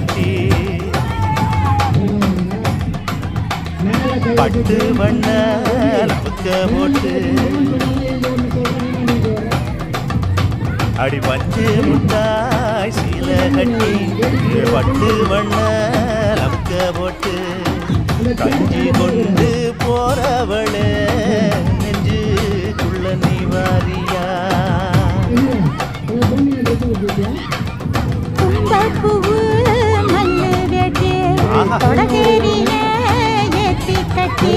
கட்டி பட்டு வண்ண புக்க போட்டு அடி பஞ்சு முட்டாய் சீல கட்டி பட்டு வண்ண புக்க போட்டு கஞ்சி கொண்டு போறவளே நெஞ்சுக்குள்ள நீ வாரியா பூவு மல்லு வேட்டி தொடகேரியே ஏத்தி கட்டி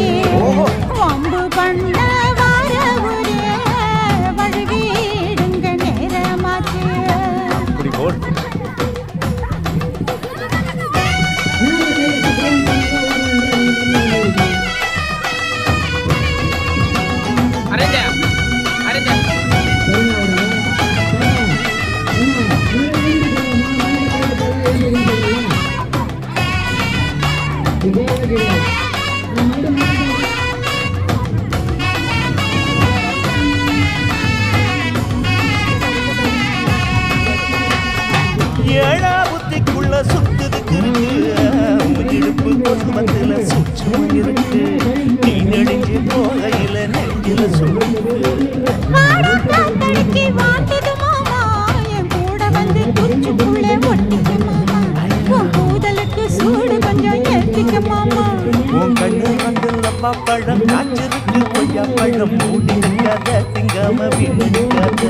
வம்பு பண்ண வார ஊரே வழுவிடுங்க நேரமாச்சு அப்படி போல் ஏழா புத்திக்குள்ள சுத்துதுக்கு இடுப்பு கொசுமத்துல சுச்சும் இருக்கு நீ நெடுஞ்சு போகையில நெஞ்சில சுருக்கு சூடு கொஞ்சம் ஏத்திக்க மாமா உன் கண்ணு வந்து லப்பா பழம் காய்ச்சிருக்கு பொய்யா பழம் மூடி நிற்காத திங்காம வீணடிக்காத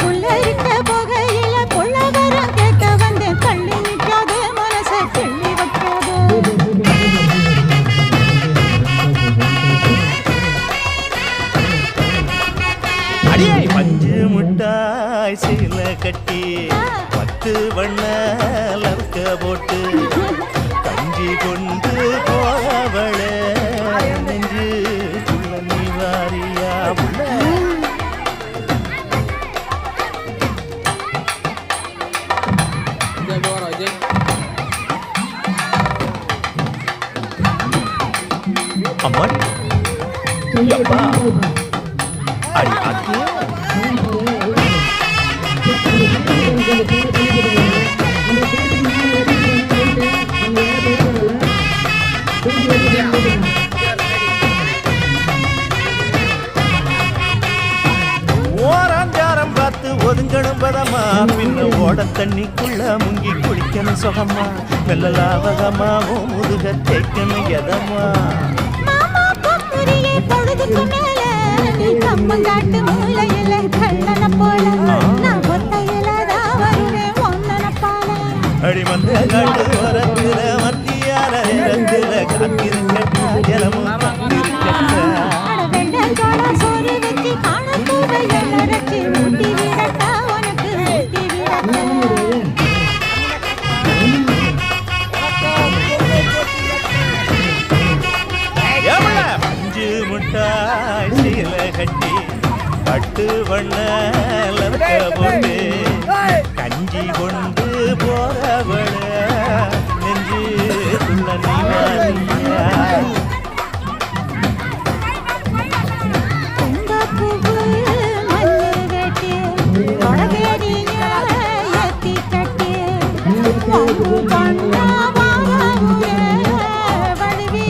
புள்ள இருக்க போகையில புள்ள வர கேட்க வந்து தள்ளி நிற்காத மனசை கிள்ளி வைக்காத அடியே பஞ்சு முட்டாய் சீல கட்டி பத்து வண்ண லவுக்க போட்டு கஞ்சி கொண்டு போறவள நெஞ்சு புள்ள நீ வாரியா அம்மன் அப்பா அடி அது ஓராஞ்சாரம் பார்த்து ஒதுங்கணும் பதமா பின்ன ஓட தண்ணிக்குள்ள முங்கி குளிக்கணும் சுகமா வெள்ளலாவகமாவும் முதுக தேய்க்கணும் எதமா பொழுதுக்கு மேல நீ கம்மங்காட்டு மூலையில கள்ளன போல நான் ஒத்தையில தான் வருவேன் ஒன்னன போல அடி மந்த காட்டு ஓரத்துல மத்தியான நேரத்துல காத்திருக்கட்டா ஜலமும் வெள்ள சோள சோறு வச்சு காண பூவை எல்லரச்சி ஊட்டி விடட்டா உனக்கு ஊட்டி விடட்டா முட்டாய் சீல கட்டி பட்டு வண்ண லவுக்க போட்டு கஞ்சி கொண்டு போறவள நெஞ்சு துள்ள நீ வாரியா பூவு மல்லு வேட்டி தொடகேரியே ஏத்தி கட்டி வம்பு பண்ண வார ஊரே வழுவி